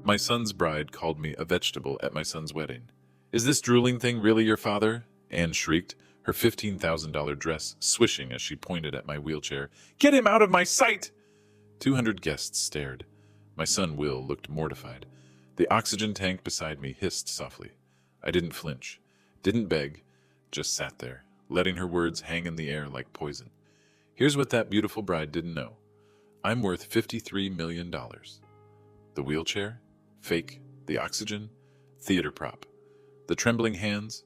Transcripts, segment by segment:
My son's bride called me a vegetable at my son's wedding. Is this drooling thing really your father? Anne shrieked, her $15,000 dress swishing as she pointed at my wheelchair. Get him out of my sight! 200 guests stared. My son Will looked mortified. The oxygen tank beside me hissed softly. I didn't flinch, didn't beg, just sat there, letting her words hang in the air like poison. Here's what that beautiful bride didn't know. I'm worth $53 million. The wheelchair? Fake. The oxygen? Theater prop. The trembling hands?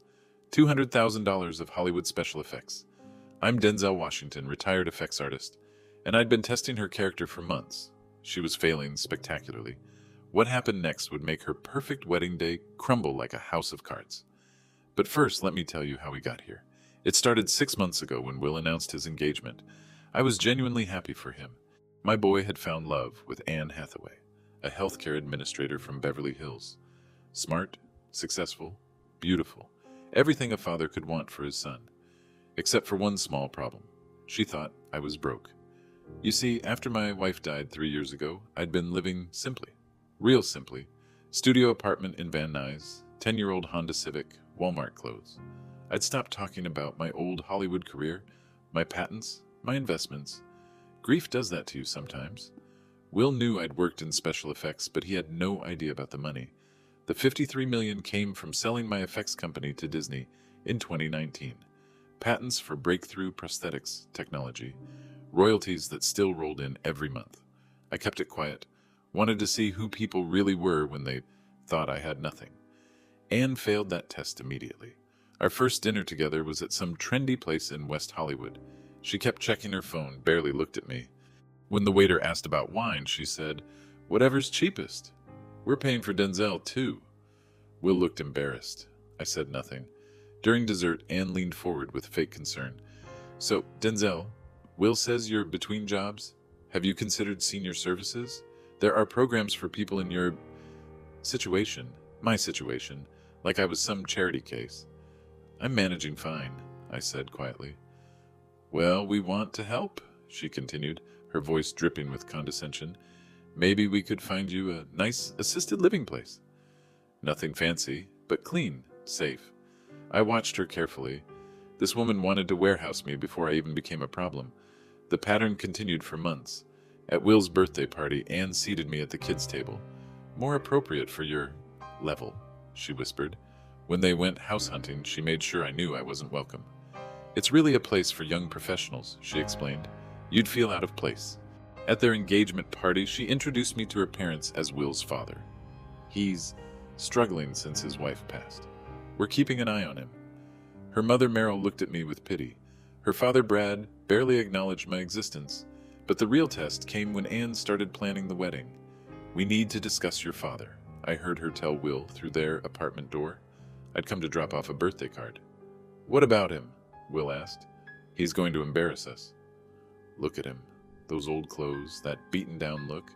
$200,000 of Hollywood special effects. I'm Denzel Washington, retired effects artist, and I'd been testing her character for months. She was failing spectacularly. What happened next would make her perfect wedding day crumble like a house of cards. But first, let me tell you how we got here. It started 6 months ago when Will announced his engagement. I was genuinely happy for him. My boy had found love with Anne Hathaway, a healthcare administrator from Beverly Hills. Smart, successful, beautiful. Everything a father could want for his son. Except for one small problem. She thought I was broke. You see, after my wife died 3 years ago, I'd been living simply. Real simply. Studio apartment in Van Nuys, 10-year-old Honda Civic, Walmart clothes. I'd stopped talking about my old Hollywood career, my patents, my investments. Grief does that to you sometimes. Will knew I'd worked in special effects, but he had no idea about the money. The $53 million came from selling my effects company to Disney in 2019. Patents for breakthrough prosthetics technology. Royalties that still rolled in every month. I kept it quiet. Wanted to see who people really were when they thought I had nothing. Anne failed that test immediately. Our first dinner together was at some trendy place in West Hollywood. She kept checking her phone, barely looked at me. When the waiter asked about wine, she said, "Whatever's cheapest. We're paying for Denzel, too." Will looked embarrassed. I said nothing. During dessert, Anne leaned forward with fake concern. "So, Denzel, Will says you're between jobs. Have you considered senior services? There are programs for people in your situation, my situation, like I was some charity case." "I'm managing fine," I said quietly. "Well, we want to help," she continued, her voice dripping with condescension. "Maybe we could find you a nice assisted living place. Nothing fancy, but clean, safe." I watched her carefully. This woman wanted to warehouse me before I even became a problem. The pattern continued for months. At Will's birthday party, Anne seated me at the kids' table. "More appropriate for your level," she whispered. When they went house hunting, she made sure I knew I wasn't welcome. "It's really a place for young professionals," she explained. "You'd feel out of place." At their engagement party, she introduced me to her parents as Will's father. He's struggling since his wife passed. We're keeping an eye on him. Her mother, Meryl, looked at me with pity. Her father, Brad, barely acknowledged my existence. But the real test came when Anne started planning the wedding. "We need to discuss your father," I heard her tell Will through their apartment door. I'd come to drop off a birthday card. "What about him?" Will asked. "He's going to embarrass us." "Look at him. Those old clothes, that beaten-down look.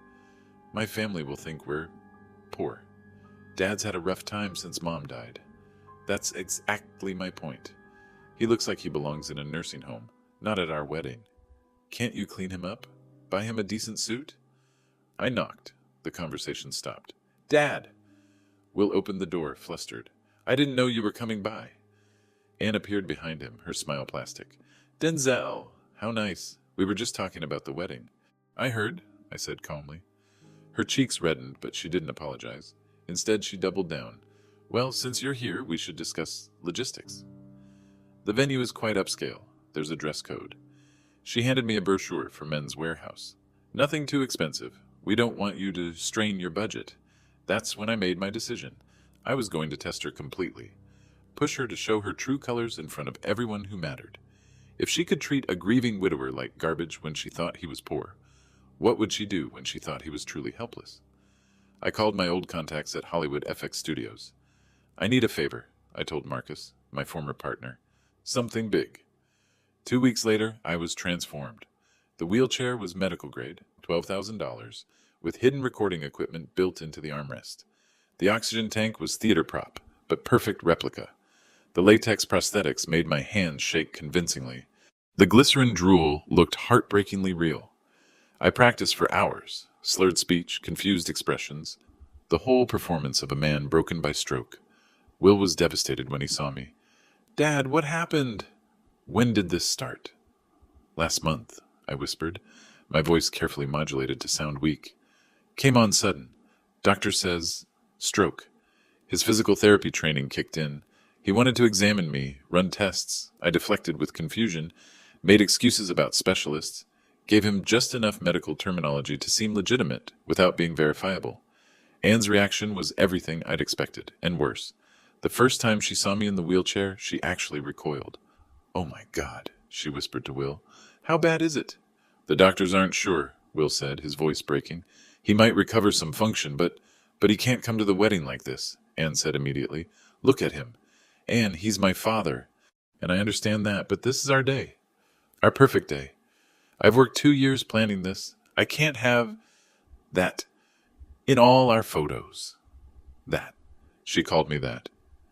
My family will think we're poor. Dad's had a rough time since Mom died. That's exactly my point. He looks like he belongs in a nursing home, not at our wedding. Can't you clean him up? Buy him a decent suit?" I knocked. The conversation stopped. "Dad!" Will opened the door, flustered. "I didn't know you were coming by." Anne appeared behind him, her smile plastic. "Denzel! How nice. We were just talking about the wedding." "I heard," I said calmly. Her cheeks reddened, but she didn't apologize. Instead, she doubled down. "Well, since you're here, we should discuss logistics. The venue is quite upscale. There's a dress code." She handed me a brochure for Men's Warehouse. "Nothing too expensive. We don't want you to strain your budget." That's when I made my decision. I was going to test her completely. Push her to show her true colors in front of everyone who mattered. If she could treat a grieving widower like garbage when she thought he was poor, what would she do when she thought he was truly helpless? I called my old contacts at Hollywood FX Studios. "I need a favor," I told Marcus, my former partner. "Something big." 2 weeks later, I was transformed. The wheelchair was medical grade, $12,000, with hidden recording equipment built into the armrest. The oxygen tank was theater prop, but perfect replica. The latex prosthetics made my hands shake convincingly. The glycerin drool looked heartbreakingly real. I practiced for hours, slurred speech, confused expressions. the whole performance of a man broken by stroke. Will was devastated when he saw me. "Dad, what happened?" "When did this start?" "Last month," I whispered, my voice carefully modulated to sound weak. "Came on sudden. Doctor says stroke." His physical therapy training kicked in. He wanted to examine me, run tests. I deflected with confusion, made excuses about specialists, gave him just enough medical terminology to seem legitimate without being verifiable. Anne's reaction was everything I'd expected, and worse. The first time she saw me in the wheelchair, she actually recoiled. "Oh my God," she whispered to Will. "How bad is it?" "The doctors aren't sure," Will said, his voice breaking. "He might recover some function, but he can't come to the wedding like this," Anne said immediately. "Look at him. Anne, he's my father. And I understand that, but this is our day. Our perfect day. I've worked 2 years planning this. I can't have that in all our photos." That. She called me that.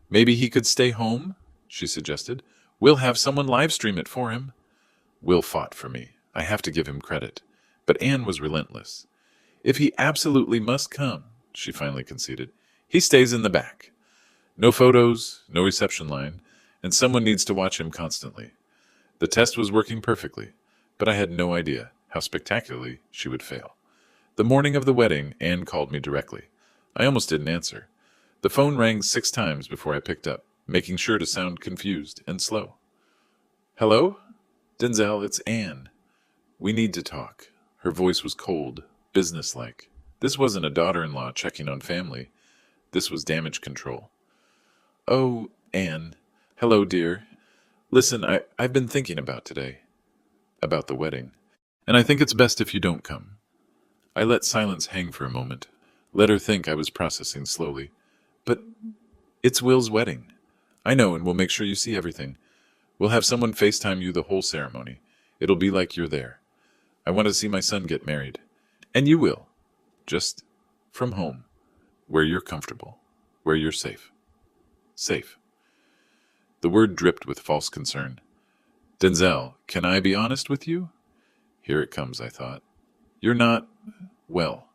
"Maybe he could stay home," she suggested. "We'll have someone live stream it for him." Will fought for me. I have to give him credit. But Anne was relentless. "If he absolutely must come," she finally conceded, "he stays in the back. No photos, no reception line, and someone needs to watch him constantly." The test was working perfectly, but I had no idea how spectacularly she would fail. The morning of the wedding, Anne called me directly. I almost didn't answer. The phone rang 6 times before I picked up, making sure to sound confused and slow. "Hello? Denzel, it's Anne. We need to talk." Her voice was cold, businesslike. This wasn't a daughter-in-law checking on family. This was damage control. "Oh, Anne. Hello, dear. Listen, I've been thinking about today. About the wedding. And I think it's best if you don't come." I let silence hang for a moment. Let her think I was processing slowly. "But it's Will's wedding." "I know, and we'll make sure you see everything. We'll have someone FaceTime you the whole ceremony. It'll be like you're there. I want to see my son get married. And you will. Just from home. Where you're comfortable. Where you're safe." Safe. The word dripped with false concern. "Denzel, can I be honest with you?" Here it comes, I thought. "You're not, well.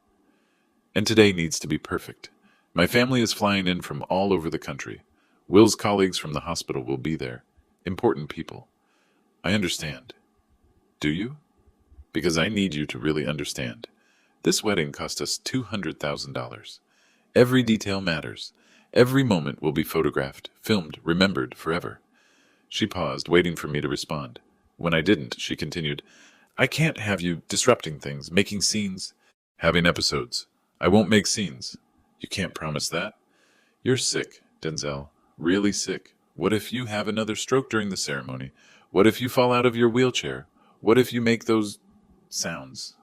And today needs to be perfect. My family is flying in from all over the country. Will's colleagues from the hospital will be there. Important people. I understand. Do you? Because I need you to really understand. This wedding cost us $200,000. Every detail matters. Every moment will be photographed, filmed, remembered forever." She paused, waiting for me to respond. When I didn't, she continued, "I can't have you disrupting things, making scenes, having episodes. I won't make scenes." "You can't promise that." "You're sick, Denzel. Really sick. What if you have another stroke during the ceremony? What if you fall out of your wheelchair? What if you make those sounds?"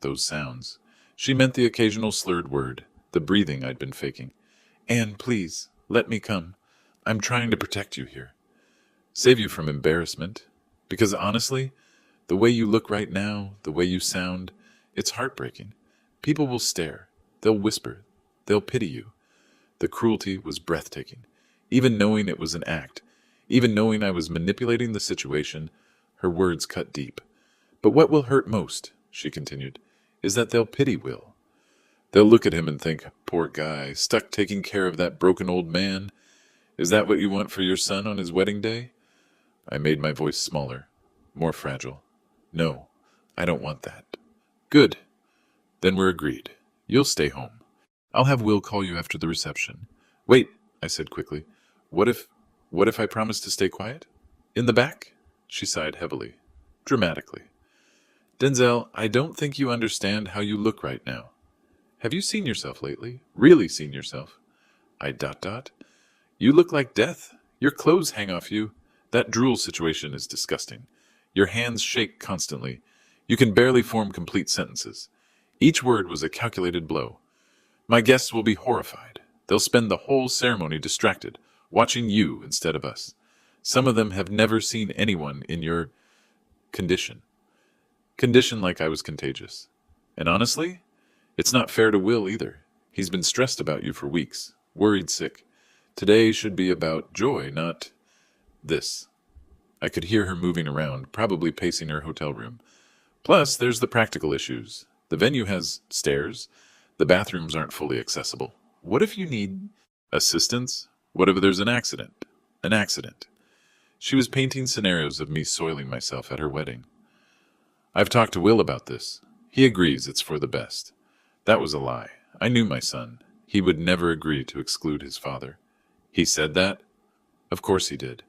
Those sounds. She meant the occasional slurred word, the breathing I'd been faking. "Anne, please, let me come. I'm trying to protect you here. Save you from embarrassment. Because honestly, the way you look right now, the way you sound, it's heartbreaking. People will stare. They'll whisper. They'll pity you." The cruelty was breathtaking. Even knowing it was an act, even knowing I was manipulating the situation, her words cut deep. "But what will hurt most," she continued, "is that they'll pity Will. They'll look at him and think, 'Poor guy, stuck taking care of that broken old man. Is that what you want for your son on his wedding day?'" I made my voice smaller, more fragile. "No, I don't want that." "Good. Then we're agreed. You'll stay home. I'll have Will call you after the reception." "Wait," I said quickly. What if I promise to stay quiet? In the back?" She sighed heavily, dramatically. "Denzel, I don't think you understand how you look right now. Have you seen yourself lately? Really seen yourself?" I ... "You look like death. Your clothes hang off you. That drool situation is disgusting. Your hands shake constantly. You can barely form complete sentences. Each word was a calculated blow. My guests will be horrified. They'll spend the whole ceremony distracted, watching you instead of us. Some of them have never seen anyone in your condition. Condition like I was contagious. And honestly, it's not fair to Will either. He's been stressed about you for weeks, worried sick. Today should be about joy, not this." I could hear her moving around, probably pacing her hotel room. "Plus, there's the practical issues. The venue has stairs. The bathrooms aren't fully accessible. What if you need assistance? What if there's an accident? An accident. She was painting scenarios of me soiling myself at her wedding. I've talked to Will about this. He agrees it's for the best. That was a lie. I knew my son. He would never agree to exclude his father. He said that? Of course he did.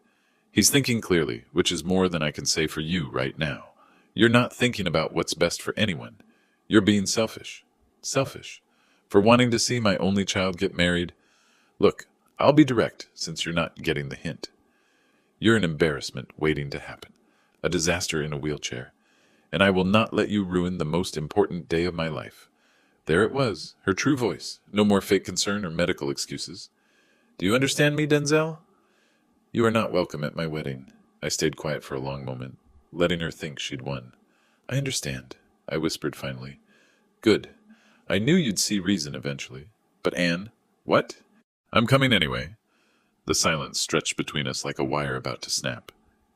He's thinking clearly, which is more than I can say for you right now. You're not thinking about what's best for anyone. You're being selfish. Selfish. For wanting to see my only child get married. Look, I'll be direct, since you're not getting the hint. You're an embarrassment waiting to happen. A disaster in a wheelchair. And I will not let you ruin the most important day of my life. There it was, her true voice. No more fake concern or medical excuses. Do you understand me, Denzel? You are not welcome at my wedding. I stayed quiet for a long moment, letting her think she'd won. I understand, I whispered finally. Good. I knew you'd see reason eventually. But Anne, what? I'm coming anyway. The silence stretched between us like a wire about to snap.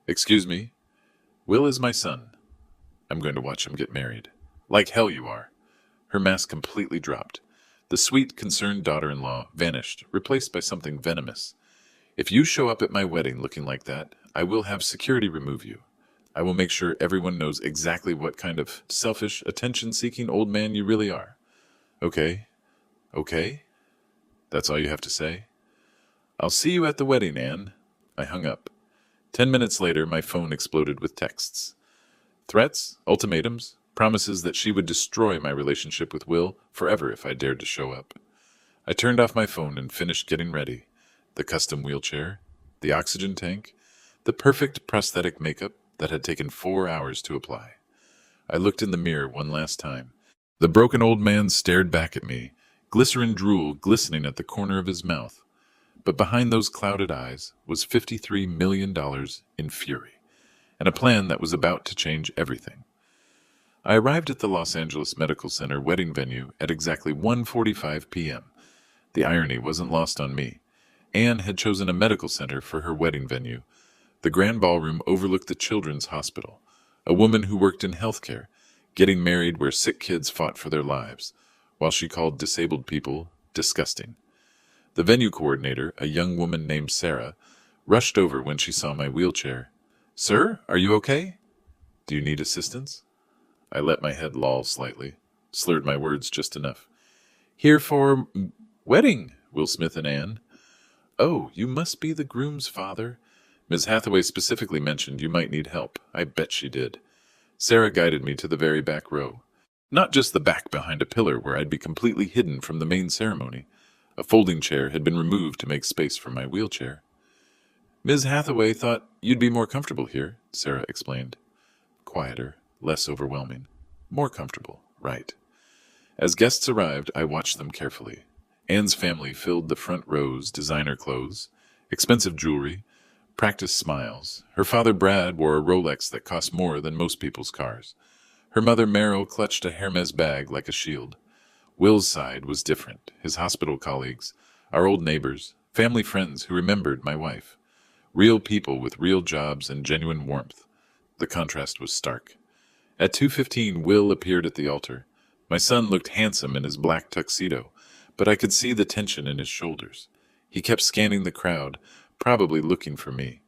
Excuse me? Will is my son. I'm going to watch him get married. Like hell you are. Her mask completely dropped. The sweet, concerned daughter-in-law vanished, replaced by something venomous. If you show up at my wedding looking like that, I will have security remove you. I will make sure everyone knows exactly what kind of selfish, attention-seeking old man you really are. Okay? Okay? That's all you have to say? I'll see you at the wedding, Anne. I hung up. 10 minutes later, my phone exploded with texts. Threats, ultimatums, promises that she would destroy my relationship with Will forever if I dared to show up. I turned off my phone and finished getting ready. The custom wheelchair, the oxygen tank, the perfect prosthetic makeup that had taken 4 hours to apply. I looked in the mirror one last time. The broken old man stared back at me, glycerin drool glistening at the corner of his mouth. But behind those clouded eyes was $53 million in fury, and a plan that was about to change everything. I arrived at the Los Angeles Medical Center wedding venue at exactly 1:45 p.m. The irony wasn't lost on me. Anne had chosen a medical center for her wedding venue. The grand ballroom overlooked the children's hospital. A woman who worked in healthcare, getting married where sick kids fought for their lives, while she called disabled people disgusting. The venue coordinator, a young woman named Sarah, rushed over when she saw my wheelchair. Sir, are you okay? Do you need assistance? I let my head loll slightly, slurred my words just enough. Here for wedding, Will Smith and Anne. Oh, you must be the groom's father. Ms. Hathaway specifically mentioned you might need help. I bet she did. Sarah guided me to the very back row. Not just the back behind a pillar where I'd be completely hidden from the main ceremony. A folding chair had been removed to make space for my wheelchair. Ms. Hathaway thought you'd be more comfortable here, Sarah explained. Quieter, less overwhelming. More comfortable, right. As guests arrived, I watched them carefully. Anne's family filled the front rows, designer clothes, expensive jewelry, practiced smiles. Her father Brad wore a Rolex that cost more than most people's cars. Her mother Meryl clutched a Hermes bag like a shield. Will's side was different. His hospital colleagues, our old neighbors, family friends who remembered my wife. Real people with real jobs and genuine warmth. The contrast was stark. At 2:15, Will appeared at the altar. My son looked handsome in his black tuxedo, but I could see the tension in his shoulders. He kept scanning the crowd, probably looking for me.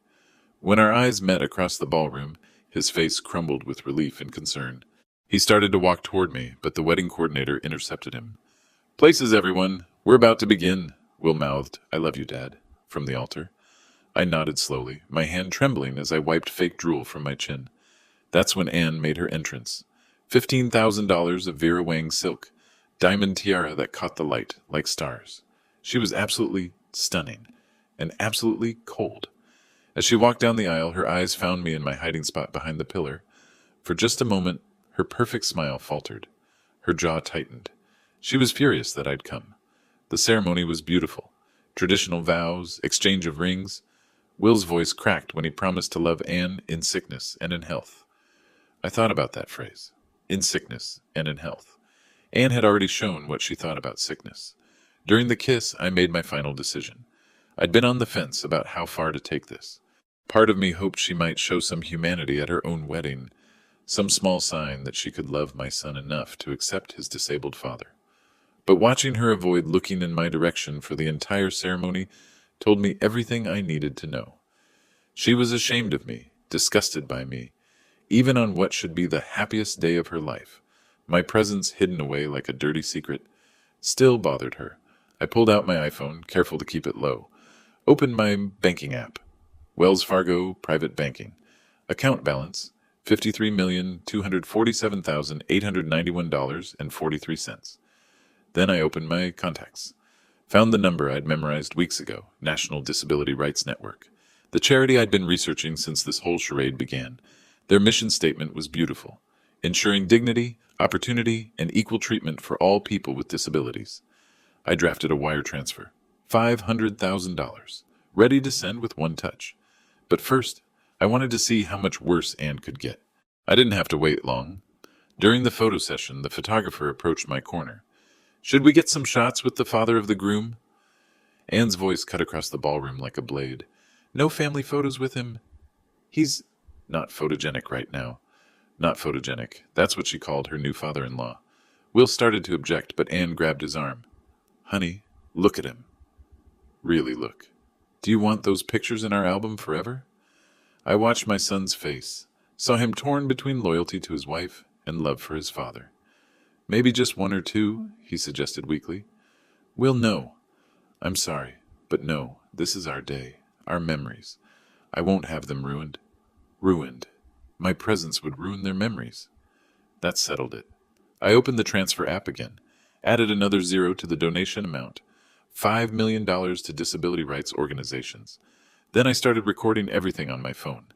When our eyes met across the ballroom, his face crumbled with relief and concern. He started to walk toward me, but the wedding coordinator intercepted him. Places, everyone. We're about to begin, Will mouthed. I love you, Dad, from the altar. I nodded slowly, my hand trembling as I wiped fake drool from my chin. That's when Anne made her entrance. $15,000 of Vera Wang silk, diamond tiara that caught the light like stars. She was absolutely stunning, and absolutely cold. As she walked down the aisle, her eyes found me in my hiding spot behind the pillar. For just a moment, her perfect smile faltered. Her jaw tightened. She was furious that I'd come. The ceremony was beautiful. Traditional vows, exchange of rings. Will's voice cracked when he promised to love Anne in sickness and in health. I thought about that phrase, in sickness and in health. Anne had already shown what she thought about sickness. During the kiss, I made my final decision. I'd been on the fence about how far to take this. Part of me hoped she might show some humanity at her own wedding, some small sign that she could love my son enough to accept his disabled father. but watching her avoid looking in my direction for the entire ceremony told me everything I needed to know. She was ashamed of me, disgusted by me, even on what should be the happiest day of her life. My presence, hidden away like a dirty secret, still bothered her. I pulled out my iPhone, careful to keep it low. Opened my banking app. Wells Fargo Private Banking. Account balance, $53,247,891.43. Then I opened my contacts. Found the number I'd memorized weeks ago, National Disability Rights Network, the charity I'd been researching since this whole charade began. Their mission statement was beautiful: ensuring dignity, opportunity, and equal treatment for all people with disabilities. I drafted a wire transfer, $500,000, ready to send with one touch. But first, I wanted to see how much worse Anne could get. I didn't have to wait long. During the photo session, the photographer approached my corner. "Should we get some shots with the father of the groom?" Anne's voice cut across the ballroom like a blade. "No family photos with him. He's not photogenic right now." Not photogenic. That's what she called her new father-in-law. Will started to object, but Anne grabbed his arm. "Honey, look at him. Really look. Do you want those pictures in our album forever?" I watched my son's face, saw him torn between loyalty to his wife and love for his father. "Maybe just one or two," he suggested weakly. "Will, no. I'm sorry, but no, this is our day, our memories. I won't have them ruined. Ruined. My presence would ruin their memories." That settled it. I opened the transfer app again, added another zero to the donation amount, $5 million to disability rights organizations. Then I started recording everything on my phone.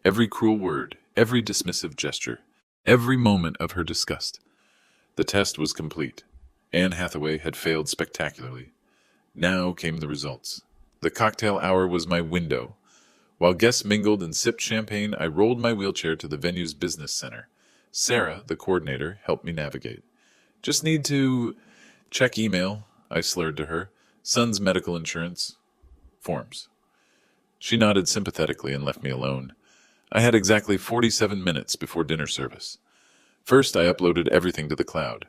Every cruel word, every dismissive gesture, every moment of her disgust. The test was complete. Anne Hathaway had failed spectacularly. Now came the results. The cocktail hour was my window. While guests mingled and sipped champagne, I rolled my wheelchair to the venue's business center. Sarah, the coordinator, helped me navigate. "Just need to check email," I slurred to her. "Son's medical insurance forms." She nodded sympathetically and left me alone. I had exactly 47 minutes before dinner service. First, I uploaded everything to the cloud.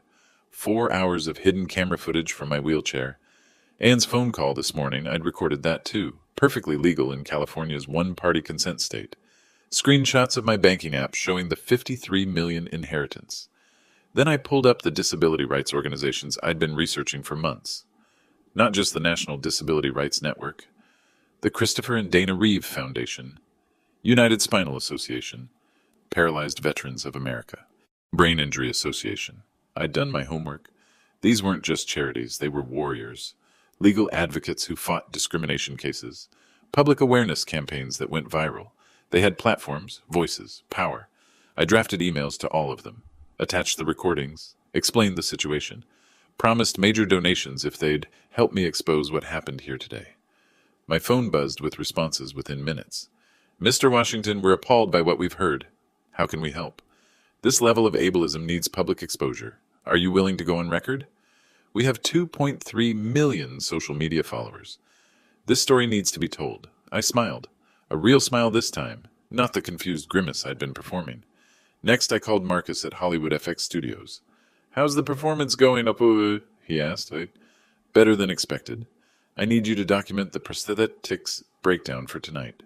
4 hours of hidden camera footage from my wheelchair. Anne's phone call this morning, I'd recorded that too, perfectly legal in California's one-party consent state. Screenshots of my banking app showing the $53 million inheritance. Then I pulled up the disability rights organizations I'd been researching for months. Not just the National Disability Rights Network, the Christopher and Dana Reeve Foundation, United Spinal Association, Paralyzed Veterans of America, Brain Injury Association. I'd done my homework. These weren't just charities, they were warriors. Legal advocates who fought discrimination cases, public awareness campaigns that went viral. They had platforms, voices, power. I drafted emails to all of them, attached the recordings, explained the situation, promised major donations if they'd help me expose what happened here today. My phone buzzed with responses within minutes. "Mr. Washington, we're appalled by what we've heard. How can we help? This level of ableism needs public exposure. Are you willing to go on record? We have 2.3 million social media followers. This story needs to be told." I smiled. A real smile this time, not the confused grimace I'd been performing. Next, I called Marcus at Hollywood FX Studios. "How's the performance going up?" He asked. "Better than expected. I need you to document the prosthetics breakdown for tonight."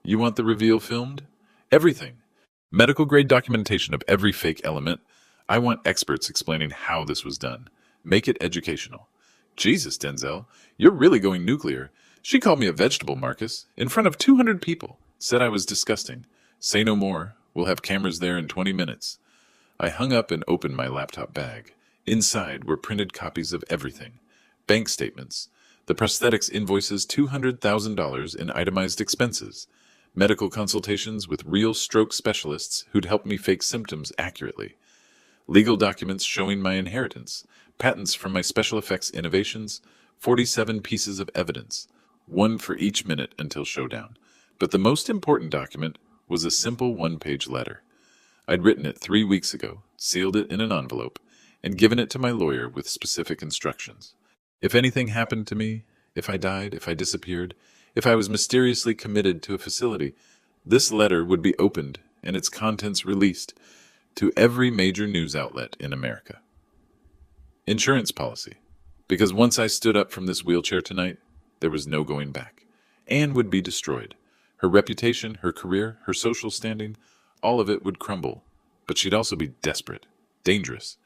"You want the reveal filmed?" "Everything. Medical-grade documentation of every fake element. I want experts explaining how this was done. Make it educational." "Jesus, Denzel, you're really going nuclear. She called me a vegetable, Marcus, in front of 200 people. Said I was disgusting. Say no more. We'll have cameras there in 20 minutes. I hung up and opened my laptop bag. Inside were printed copies of everything. Bank statements. The prosthetics invoices $200,000 in itemized expenses. Medical consultations with real stroke specialists who'd help me fake symptoms accurately. Legal documents showing my inheritance. Patents from my special effects innovations. 47 pieces of evidence. One for each minute until showdown. But the most important document was a simple one-page letter. I'd written it 3 weeks ago, sealed it in an envelope, and given it to my lawyer with specific instructions. If anything happened to me, if I died, if I disappeared, if I was mysteriously committed to a facility, this letter would be opened and its contents released to every major news outlet in America. Insurance policy. Because once I stood up from this wheelchair tonight, there was no going back. Anne would be destroyed. Her reputation, her career, her social standing, all of it would crumble. But she'd also be desperate, dangerous.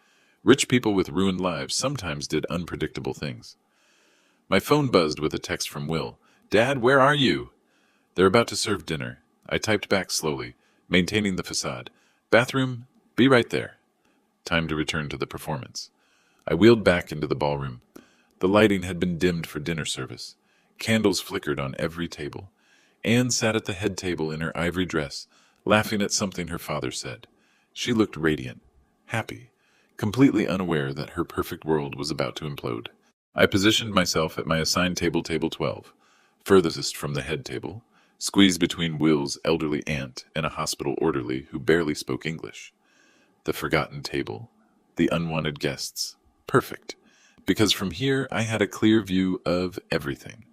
Rich people with ruined lives sometimes did unpredictable things. My phone buzzed with a text from Will. "Dad, where are you?" "They're about to serve dinner." I typed back slowly, maintaining the facade. "Bathroom, be right there." Time to return to the performance. I wheeled back into the ballroom. The lighting had been dimmed for dinner service. Candles flickered on every table. Anne sat at the head table in her ivory dress, laughing at something her father said. She looked radiant, happy, completely unaware that her perfect world was about to implode. I positioned myself at my assigned table, table 12, furthest from the head table, squeezed between Will's elderly aunt and a hospital orderly who barely spoke English. The forgotten table, the unwanted guests. Perfect, because from here I had a clear view of everything.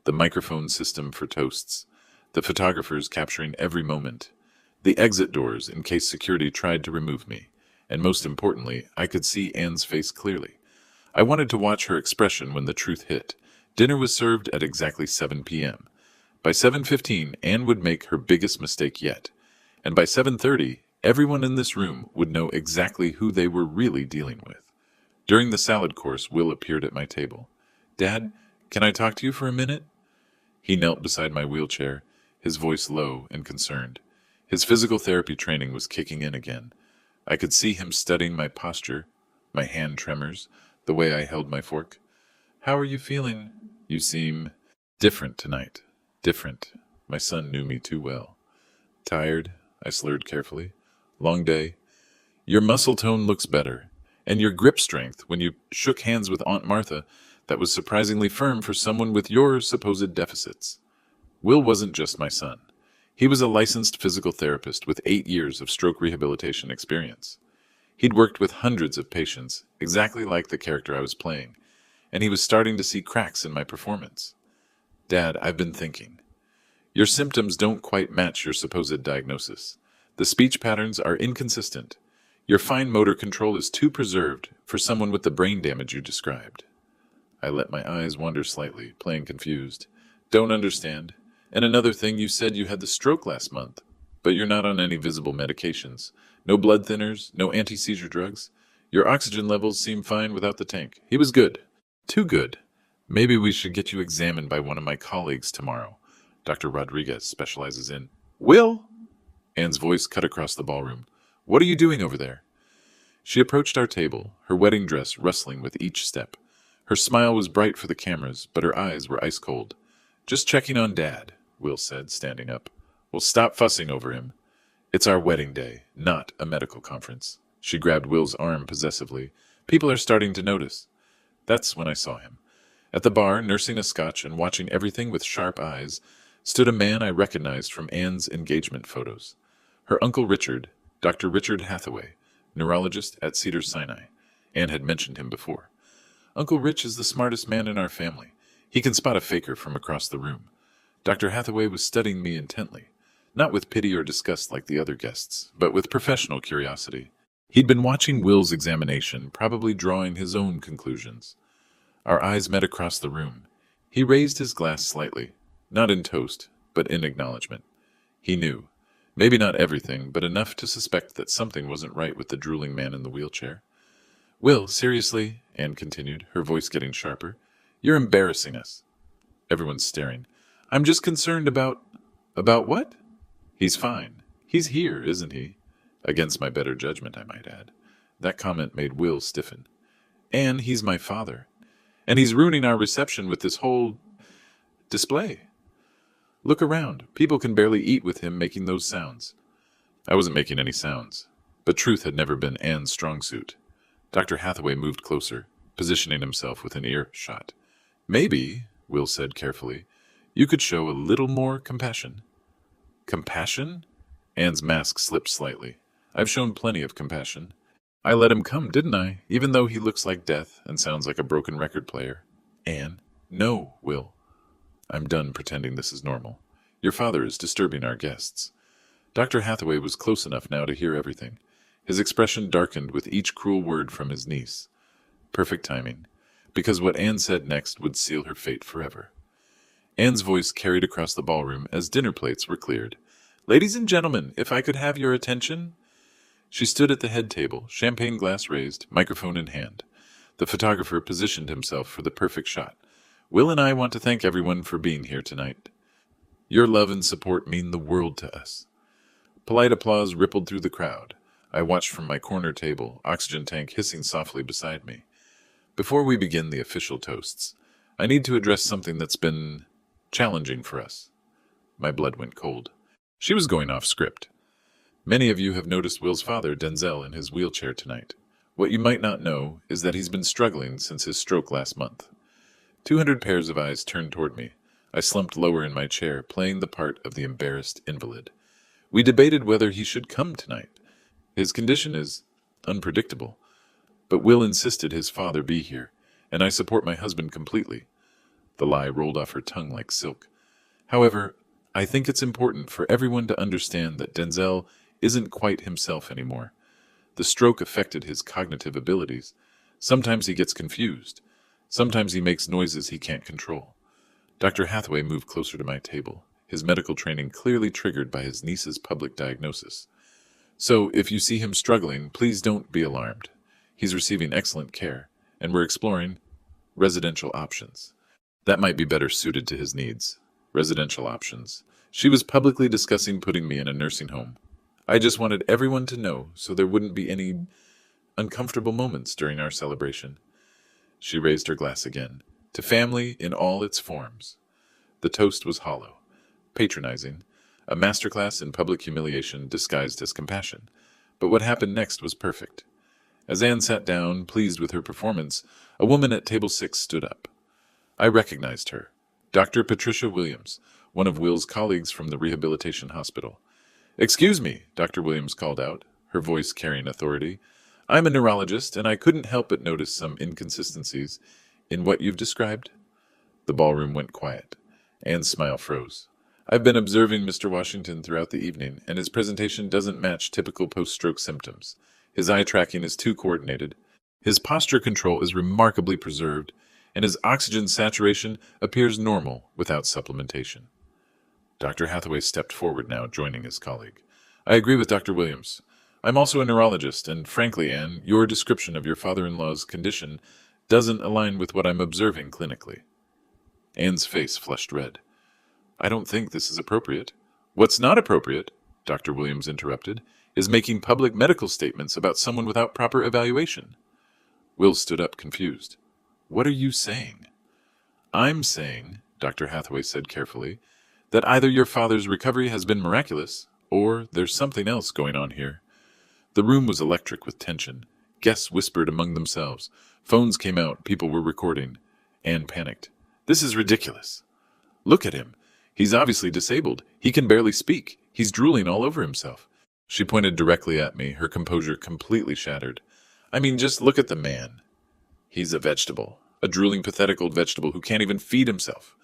The microphone system for toasts, the photographers capturing every moment, the exit doors in case security tried to remove me, and most importantly, I could see Anne's face clearly. I wanted to watch her expression when the truth hit. Dinner was served at exactly 7 p.m. By 7:15, Anne would make her biggest mistake yet, and by 7:30, everyone in this room would know exactly who they were really dealing with. During the salad course, Will appeared at my table. "Dad, can I talk to you for a minute?" He knelt beside my wheelchair, his voice low and concerned. His physical therapy training was kicking in again. I could see him studying my posture, my hand tremors, the way I held my fork. "How are you feeling?" "You seem different tonight." Different. My son knew me too well. "Tired," I slurred carefully. "Long day." "Your muscle tone looks better. And your grip strength when you shook hands with Aunt Martha, that was surprisingly firm for someone with your supposed deficits." Will wasn't just my son. He was a licensed physical therapist with 8 years of stroke rehabilitation experience. He'd worked with hundreds of patients, exactly like the character I was playing, and he was starting to see cracks in my performance. "Dad, I've been thinking. Your symptoms don't quite match your supposed diagnosis. The speech patterns are inconsistent. Your fine motor control is too preserved for someone with the brain damage you described." I let my eyes wander slightly, playing confused. "Don't understand. And another thing, you said you had the stroke last month, but you're not on any visible medications. No blood thinners, no anti-seizure drugs. Your oxygen levels seem fine without the tank." He was good. Too good. "Maybe we should get you examined by one of my colleagues tomorrow. Dr. Rodriguez specializes in—" "Will!" Anne's voice cut across the ballroom. "What are you doing over there?" She approached our table, her wedding dress rustling with each step. Her smile was bright for the cameras, but her eyes were ice cold. "Just checking on Dad," Will said, standing up. "Well, stop fussing over him. It's our wedding day, not a medical conference." She grabbed Will's arm possessively. "People are starting to notice." That's when I saw him. At the bar, nursing a scotch and watching everything with sharp eyes, stood a man I recognized from Anne's engagement photos. Her Uncle Richard, Dr. Richard Hathaway, neurologist at Cedars-Sinai. Anne had mentioned him before. "Uncle Rich is the smartest man in our family. He can spot a faker from across the room." Dr. Hathaway was studying me intently, not with pity or disgust like the other guests, but with professional curiosity. He'd been watching Will's examination, probably drawing his own conclusions. Our eyes met across the room. He raised his glass slightly, not in toast, but in acknowledgement. He knew. Maybe not everything, but enough to suspect that something wasn't right with the drooling man in the wheelchair. "Will, seriously," Anne continued, her voice getting sharper, "you're embarrassing us." Everyone's staring. "I'm just concerned about—" "About what?" "He's fine. He's here, isn't he?" Against my better judgment, I might add. That comment made Will stiffen. "And he's my father. And he's ruining our reception with this whole display. Look around. People can barely eat with him making those sounds." I wasn't making any sounds, but truth had never been Anne's strong suit. Dr. Hathaway moved closer, positioning himself within earshot. "Maybe," Will said carefully, "you could show a little more compassion." "Compassion?" Anne's mask slipped slightly. "I've shown plenty of compassion. I let him come, didn't I? Even though he looks like death and sounds like a broken record player." "Anne?" "No, Will. I'm done pretending this is normal. Your father is disturbing our guests." Dr. Hathaway was close enough now to hear everything. His expression darkened with each cruel word from his niece. Perfect timing, because what Anne said next would seal her fate forever. Anne's voice carried across the ballroom as dinner plates were cleared. "Ladies and gentlemen, if I could have your attention." She stood at the head table, champagne glass raised, microphone in hand. The photographer positioned himself for the perfect shot. "Will and I want to thank everyone for being here tonight. Your love and support mean the world to us." Polite applause rippled through the crowd. I watched from my corner table, oxygen tank hissing softly beside me. Before we begin the official toasts, I need to address something that's been challenging for us. My blood went cold. She was going off script. Many of you have noticed Will's father, Denzel, in his wheelchair tonight. What you might not know is that he's been struggling since his stroke last month. 200 pairs of eyes turned toward me. I slumped lower in my chair, playing the part of the embarrassed invalid. We debated whether he should come tonight. His condition is unpredictable, but Will insisted his father be here, and I support my husband completely. The lie rolled off her tongue like silk. However, I think it's important for everyone to understand that Denzel isn't quite himself anymore. The stroke affected his cognitive abilities. Sometimes he gets confused. Sometimes he makes noises he can't control. Dr. Hathaway moved closer to my table, his medical training clearly triggered by his niece's public diagnosis. "So, if you see him struggling, please don't be alarmed. He's receiving excellent care, and we're exploring residential options. That might be better suited to his needs. Residential options. She was publicly discussing putting me in a nursing home. I just wanted everyone to know so there wouldn't be any uncomfortable moments during our celebration." She raised her glass again. "To family in all its forms." The toast was hollow, patronizing, a masterclass in public humiliation disguised as compassion. But what happened next was perfect. As Anne sat down, pleased with her performance, a woman at table 6 stood up. I recognized her. Dr. Patricia Williams, one of Will's colleagues from the rehabilitation hospital. "Excuse me," Dr. Williams called out, her voice carrying authority. "I'm a neurologist, and I couldn't help but notice some inconsistencies in what you've described." The ballroom went quiet. Anne's smile froze. "I've been observing Mr. Washington throughout the evening, and his presentation doesn't match typical post-stroke symptoms. His eye tracking is too coordinated. His posture control is remarkably preserved, and his oxygen saturation appears normal without supplementation." Dr. Hathaway stepped forward now, joining his colleague. "I agree with Dr. Williams. I'm also a neurologist, and frankly, Anne, your description of your father-in-law's condition doesn't align with what I'm observing clinically." Anne's face flushed red. "I don't think this is appropriate." "What's not appropriate," Dr. Williams interrupted, "is making public medical statements about someone without proper evaluation." Will stood up, confused. "What are you saying?" "I'm saying," Dr. Hathaway said carefully, "that either your father's recovery has been miraculous, or there's something else going on here." The room was electric with tension. Guests whispered among themselves. Phones came out, people were recording. Anne panicked. "This is ridiculous. Look at him. He's obviously disabled. He can barely speak. He's drooling all over himself." She pointed directly at me, her composure completely shattered. "I mean, just look at the man. He's a vegetable. A drooling, pathetic old vegetable who can't even feed himself."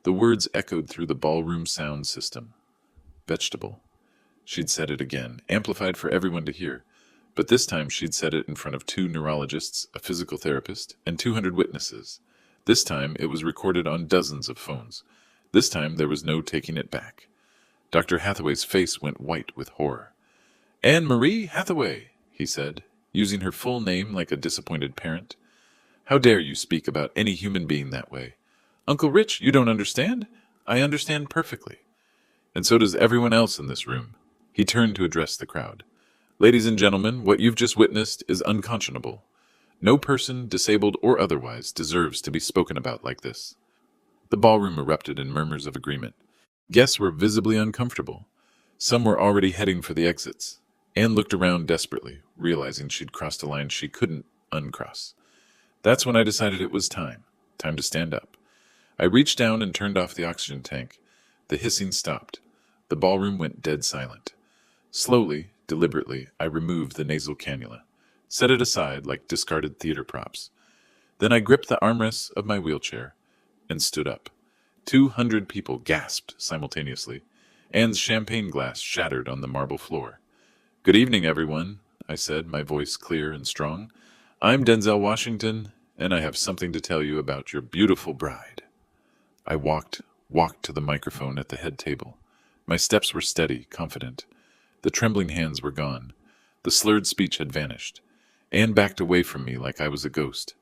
The words echoed through the ballroom sound system. Vegetable. She'd said it again, amplified for everyone to hear. But this time she'd said it in front of 2 neurologists, a physical therapist, and 200 witnesses. This time it was recorded on dozens of phones. This time there was no taking it back. Dr. Hathaway's face went white with horror. "Anne Marie Hathaway," he said, using her full name like a disappointed parent. "How dare you speak about any human being that way? Uncle Rich, you don't understand? I understand perfectly. And so does everyone else in this room." He turned to address the crowd. "Ladies and gentlemen, what you've just witnessed is unconscionable. No person, disabled or otherwise, deserves to be spoken about like this." The ballroom erupted in murmurs of agreement. Guests were visibly uncomfortable. Some were already heading for the exits. Anne looked around desperately, realizing she'd crossed a line she couldn't uncross. That's when I decided it was time to stand up. I reached down and turned off the oxygen tank. The hissing stopped. The ballroom went dead silent. Slowly, deliberately, I removed the nasal cannula, set it aside like discarded theater props. Then I gripped the armrests of my wheelchair and stood up. 200 people gasped simultaneously. Anne's champagne glass shattered on the marble floor. "Good evening, everyone," I said, my voice clear and strong. I'm Denzel Washington, and I have something to tell you about your beautiful bride. I walked to the microphone at the head table. My steps were steady, confident. The trembling hands were gone. The slurred speech had vanished. Anne backed away from me like I was a ghost.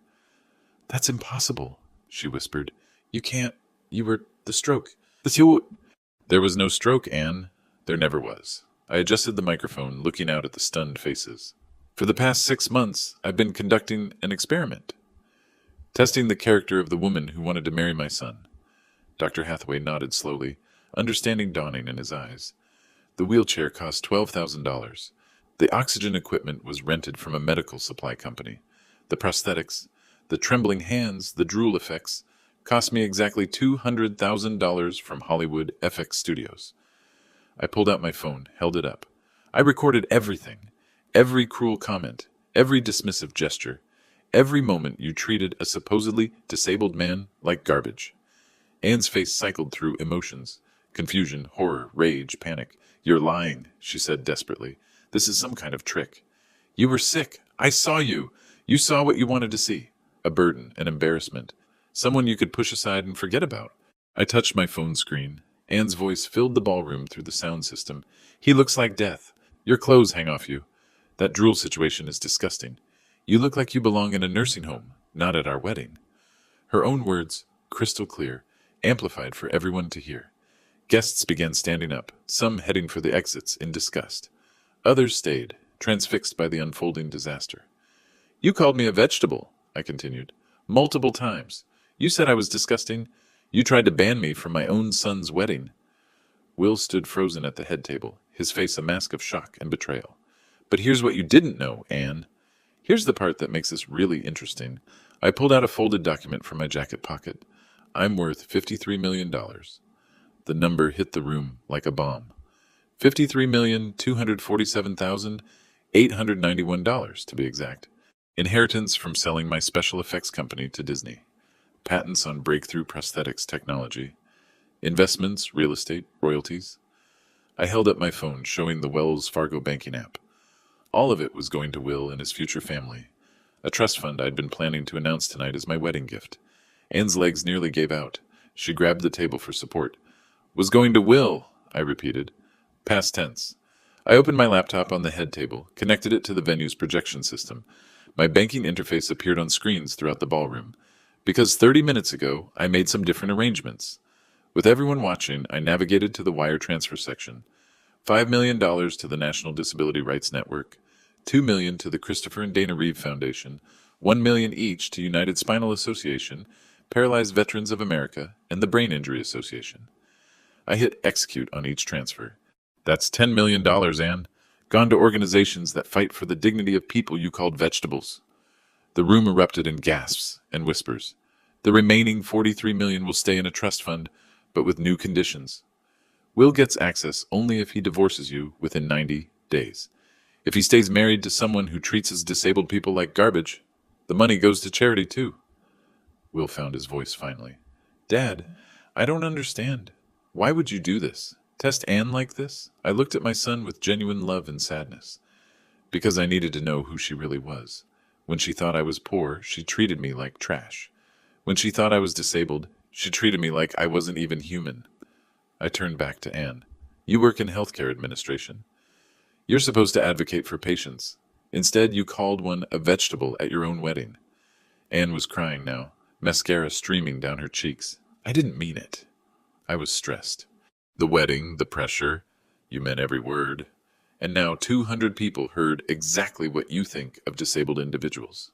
"That's impossible," she whispered. "You can't. You were the stroke. There was no stroke, Anne. There never was." I adjusted the microphone, looking out at the stunned faces. "For the past 6 months, I've been conducting an experiment, testing the character of the woman who wanted to marry my son." Dr. Hathaway nodded slowly, understanding dawning in his eyes. The wheelchair cost $12,000. The oxygen equipment was rented from a medical supply company. The prosthetics, the trembling hands, the drool effects, cost me exactly $200,000 from Hollywood FX Studios. I pulled out my phone, held it up. I recorded everything. Every cruel comment, every dismissive gesture, every moment you treated a supposedly disabled man like garbage. Anne's face cycled through emotions. Confusion, horror, rage, panic. "You're lying," she said desperately. "This is some kind of trick. You were sick. I saw you. You saw what you wanted to see. A burden, an embarrassment. Someone you could push aside and forget about." I touched my phone screen. Anne's voice filled the ballroom through the sound system. "He looks like death. Your clothes hang off you. That drool situation is disgusting. You look like you belong in a nursing home, not at our wedding." Her own words, crystal clear, amplified for everyone to hear. Guests began standing up, some heading for the exits in disgust. Others stayed, transfixed by the unfolding disaster. "You called me a vegetable," I continued, "multiple times. You said I was disgusting. You tried to ban me from my own son's wedding." Will stood frozen at the head table, his face a mask of shock and betrayal. "But here's what you didn't know, Anne. Here's the part that makes this really interesting." I pulled out a folded document from my jacket pocket. "I'm worth $53 million. The number hit the room like a bomb. $53,247,891, to be exact. Inheritance from selling my special effects company to Disney. Patents on breakthrough prosthetics technology. Investments, real estate, royalties." I held up my phone, showing the Wells Fargo banking app. All of it was going to Will and his future family. A trust fund I'd been planning to announce tonight as my wedding gift. Anne's legs nearly gave out. She grabbed the table for support. "Was going to Will," I repeated. Past tense. I opened my laptop on the head table, connected it to the venue's projection system. My banking interface appeared on screens throughout the ballroom. Because 30 minutes ago, I made some different arrangements. With everyone watching, I navigated to the wire transfer section. $5 million to the National Disability Rights Network, $2 million to the Christopher and Dana Reeve Foundation, $1 million each to United Spinal Association, Paralyzed Veterans of America, and the Brain Injury Association. I hit execute on each transfer. "That's $10 million, Anne. Gone to organizations that fight for the dignity of people you called vegetables." The room erupted in gasps and whispers. "The remaining $43 million will stay in a trust fund, but with new conditions. Will gets access only if he divorces you within 90 days. If he stays married to someone who treats his disabled people like garbage, the money goes to charity too." Will found his voice finally. "Dad, I don't understand. Why would you do this? Test Anne like this?" I looked at my son with genuine love and sadness. "Because I needed to know who she really was. When she thought I was poor, she treated me like trash. When she thought I was disabled, she treated me like I wasn't even human." I turned back to Anne. "You work in healthcare administration. You're supposed to advocate for patients. Instead, you called one a vegetable at your own wedding." Anne was crying now, mascara streaming down her cheeks. "I didn't mean it." I was stressed. The wedding, the pressure, you meant every word. And now 200 people heard exactly what you think of disabled individuals.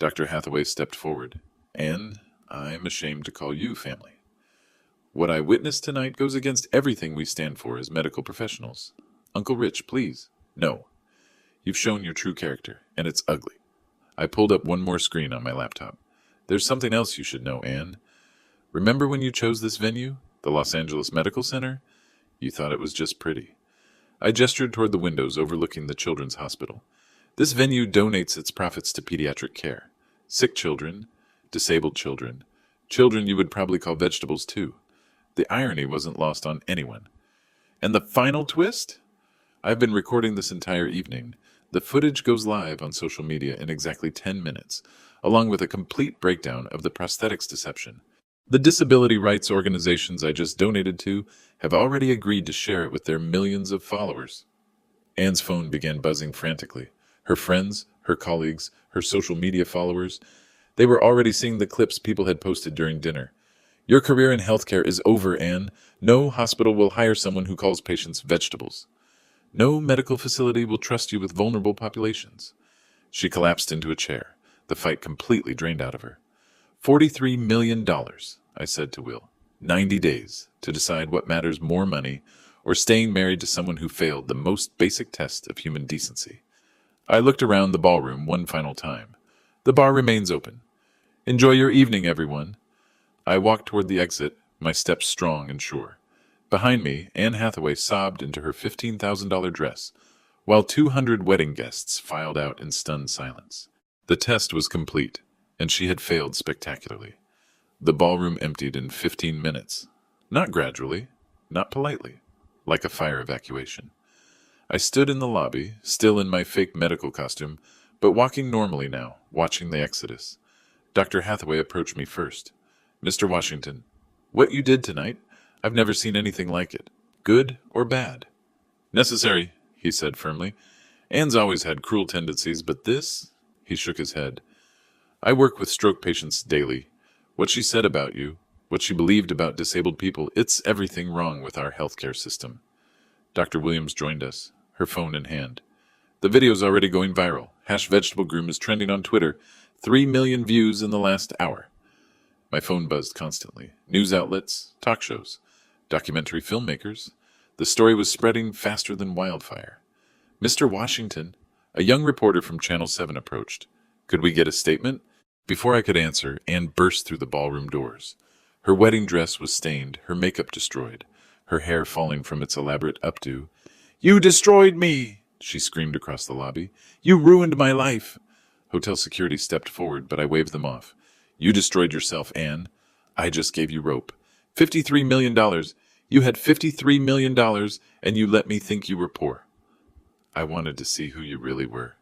Dr. Hathaway stepped forward. "Anne, I'm ashamed to call you family. What I witnessed tonight goes against everything we stand for as medical professionals. Uncle Rich, please. No. You've shown your true character, and it's ugly." I pulled up one more screen on my laptop. "There's something else you should know, Anne. Remember when you chose this venue, the Los Angeles Medical Center? You thought it was just pretty." I gestured toward the windows overlooking the Children's Hospital. "This venue donates its profits to pediatric care. Sick children, disabled children, children you would probably call vegetables too. The irony wasn't lost on anyone. And the final twist? I've been recording this entire evening. The footage goes live on social media in exactly 10 minutes, along with a complete breakdown of the prosthetics deception. The disability rights organizations I just donated to have already agreed to share it with their millions of followers. Anne's phone began buzzing frantically. Her friends, her colleagues, her social media followers, they were already seeing the clips people had posted during dinner. Your career in healthcare is over, Anne. No hospital will hire someone who calls patients vegetables. No medical facility will trust you with vulnerable populations. She collapsed into a chair, the fight completely drained out of her. $43 million, I said to Will. 90 days to decide what matters more, money or staying married to someone who failed the most basic test of human decency. I looked around the ballroom one final time. The bar remains open. Enjoy your evening, everyone. I walked toward the exit, my steps strong and sure. Behind me, Anne Hathaway sobbed into her $15,000 dress, while 200 wedding guests filed out in stunned silence. The test was complete, and she had failed spectacularly. The ballroom emptied in 15 minutes. Not gradually, not politely, like a fire evacuation. I stood in the lobby, still in my fake medical costume, but walking normally now, watching the exodus. Dr. Hathaway approached me first. Mr. Washington, what you did tonight, I've never seen anything like it. Good or bad? Necessary, he said firmly. Anne's always had cruel tendencies, but this? He shook his head. I work with stroke patients daily. What she said about you, what she believed about disabled people, it's everything wrong with our healthcare system. Dr. Williams joined us, her phone in hand. The video's already going viral. #VegetableGroom is trending on Twitter. 3 million views in the last hour. My phone buzzed constantly. News outlets, talk shows, documentary filmmakers. The story was spreading faster than wildfire. Mr. Washington, a young reporter from Channel 7 approached. Could we get a statement? Before I could answer, Anne burst through the ballroom doors. Her wedding dress was stained, her makeup destroyed, her hair falling from its elaborate updo. You destroyed me, she screamed across the lobby. You ruined my life. Hotel security stepped forward, but I waved them off. You destroyed yourself, Anne. I just gave you rope. $53 million. You had $53 million, and you let me think you were poor. I wanted to see who you really were.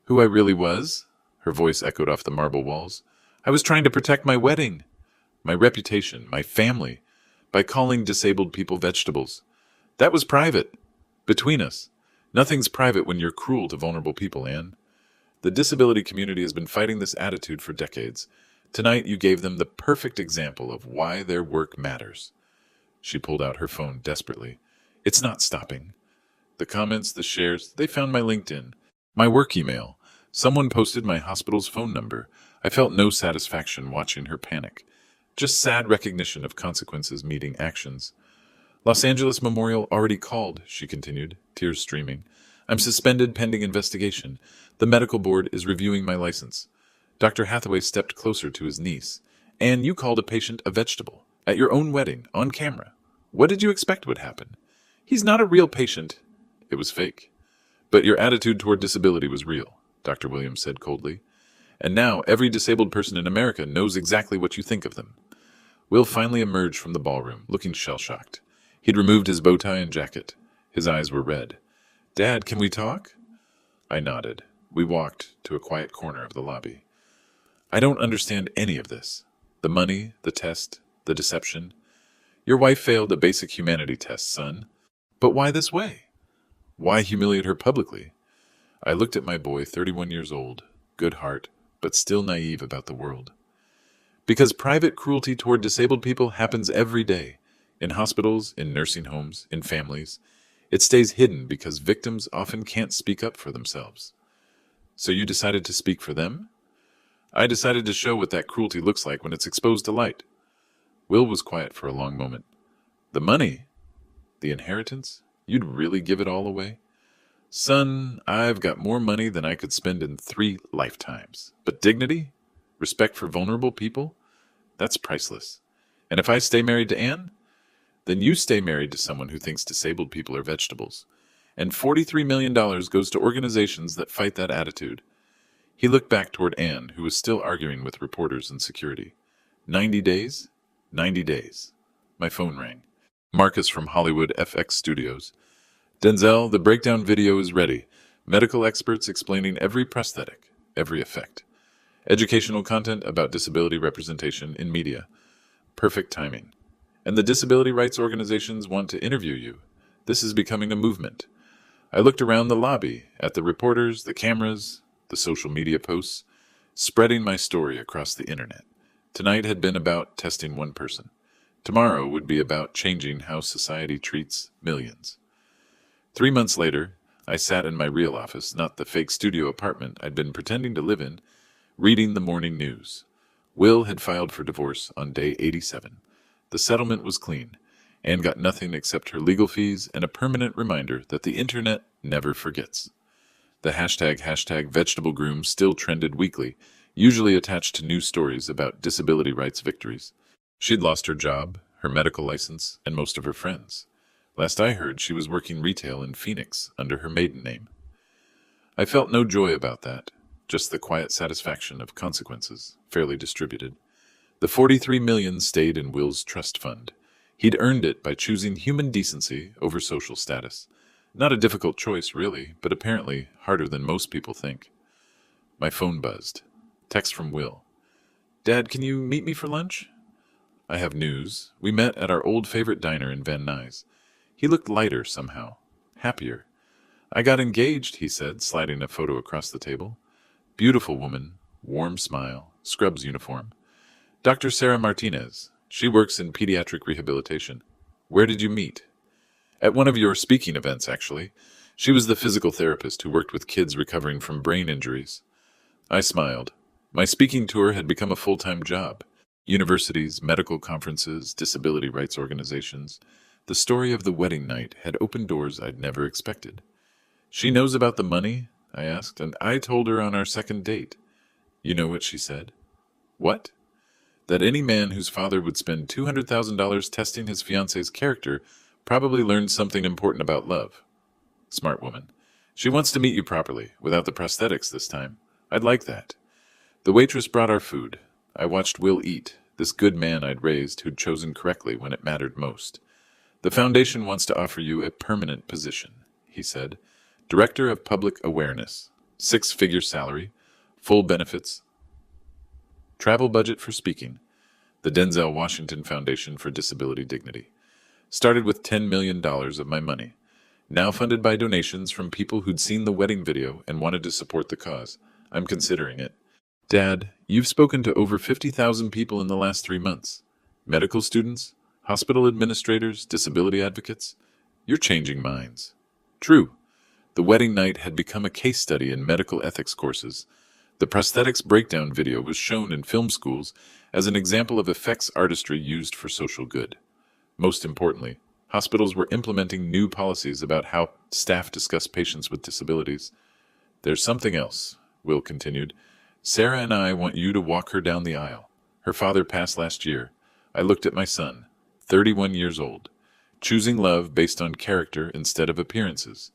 Who I really was? Her voice echoed off the marble walls. I was trying to protect my wedding, my reputation, my family, by calling disabled people vegetables. That was private. Between us. Nothing's private when you're cruel to vulnerable people, Anne. The disability community has been fighting this attitude for decades. Tonight you gave them the perfect example of why their work matters. She pulled out her phone desperately. It's not stopping. The comments, the shares, they found my LinkedIn, my work email. Someone posted my hospital's phone number. I felt no satisfaction watching her panic. Just sad recognition of consequences meeting actions. Los Angeles Memorial already called, she continued, tears streaming. I'm suspended pending investigation. The medical board is reviewing my license. Dr. Hathaway stepped closer to his niece. Anne, you called a patient a vegetable. At your own wedding, on camera. What did you expect would happen? He's not a real patient. It was fake. But your attitude toward disability was real, Dr. Williams said coldly. And now every disabled person in America knows exactly what you think of them. Will finally emerged from the ballroom, looking shell-shocked. He'd removed his bow tie and jacket. His eyes were red. Dad, can we talk? I nodded. We walked to a quiet corner of the lobby. I don't understand any of this. The money, the test, the deception. Your wife failed a basic humanity test, son. But why this way? Why humiliate her publicly? I looked at my boy, 31 years old, good heart, but still naive about the world. Because private cruelty toward disabled people happens every day. In hospitals, in nursing homes, in families. It stays hidden because victims often can't speak up for themselves. So you decided to speak for them? I decided to show what that cruelty looks like when it's exposed to light. Will was quiet for a long moment. The money? The inheritance? You'd really give it all away? Son, I've got more money than I could spend in 3 lifetimes. But dignity? Respect for vulnerable people? That's priceless. And if I stay married to Anne? Then you stay married to someone who thinks disabled people are vegetables. And $43 million goes to organizations that fight that attitude. He looked back toward Anne, who was still arguing with reporters and security. 90 days? 90 days. My phone rang. Marcus from Hollywood FX Studios. Denzel, the breakdown video is ready. Medical experts explaining every prosthetic, every effect. Educational content about disability representation in media. Perfect timing. And the disability rights organizations want to interview you. This is becoming a movement. I looked around the lobby, at the reporters, the cameras, the social media posts, spreading my story across the internet. Tonight had been about testing one person. Tomorrow would be about changing how society treats millions. 3 months later, I sat in my real office, not the fake studio apartment I'd been pretending to live in, reading the morning news. Will had filed for divorce on day 87. The settlement was clean. Anne got nothing except her legal fees and a permanent reminder that the internet never forgets. The hashtag vegetable groom still trended weekly, usually attached to news stories about disability rights victories. She'd lost her job, her medical license, and most of her friends. Last I heard, she was working retail in Phoenix under her maiden name. I felt no joy about that, just the quiet satisfaction of consequences, fairly distributed. The $43 million stayed in Will's trust fund. He'd earned it by choosing human decency over social status. Not a difficult choice, really, but apparently harder than most people think. My phone buzzed. Text from Will. "Dad, can you meet me for lunch?" "I have news. We met at our old favorite diner in Van Nuys." He looked lighter somehow. Happier. "I got engaged," he said, sliding a photo across the table. Beautiful woman, warm smile, scrubs uniform. "Dr. Sarah Martinez. She works in pediatric rehabilitation." "Where did you meet?" "At one of your speaking events, actually. She was the physical therapist who worked with kids recovering from brain injuries." I smiled. My speaking tour had become a full-time job. Universities, medical conferences, disability rights organizations. The story of the wedding night had opened doors I'd never expected. "She knows about the money?" I asked, and I told her on our second date. You know what she said? "What?" "That any man whose father would spend $200,000 testing his fiancé's character probably learned something important about love." Smart woman. "She wants to meet you properly, without the prosthetics this time. I'd like that." The waitress brought our food. I watched Will eat, this good man I'd raised who'd chosen correctly when it mattered most. "The foundation wants to offer you a permanent position," he said. "Director of Public Awareness. 6-figure salary. Full benefits. Travel budget for speaking. The Denzel Washington Foundation for Disability Dignity. Started with $10 million of my money. Now funded by donations from people who'd seen the wedding video and wanted to support the cause. I'm considering it." "Dad, you've spoken to over 50,000 people in the last 3 months. Medical students, hospital administrators, disability advocates. You're changing minds." True. The wedding night had become a case study in medical ethics courses. The prosthetics breakdown video was shown in film schools as an example of effects artistry used for social good. Most importantly, hospitals were implementing new policies about how staff discuss patients with disabilities. "There's something else," Will continued. "Sarah and I want you to walk her down the aisle. Her father passed last year. I looked at my son, 31 years old, choosing love based on character instead of appearances,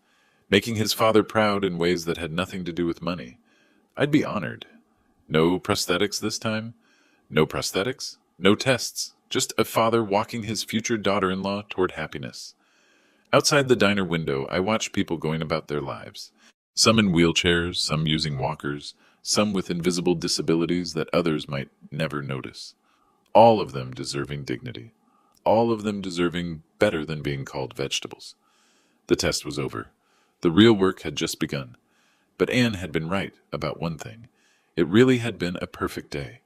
making his father proud in ways that had nothing to do with money. I'd be honored. No prosthetics this time? No prosthetics? No tests? Just a father walking his future daughter-in-law toward happiness." Outside the diner window, I watched people going about their lives. Some in wheelchairs, some using walkers, some with invisible disabilities that others might never notice. All of them deserving dignity. All of them deserving better than being called vegetables. The test was over. The real work had just begun. But Anne had been right about one thing. It really had been a perfect day.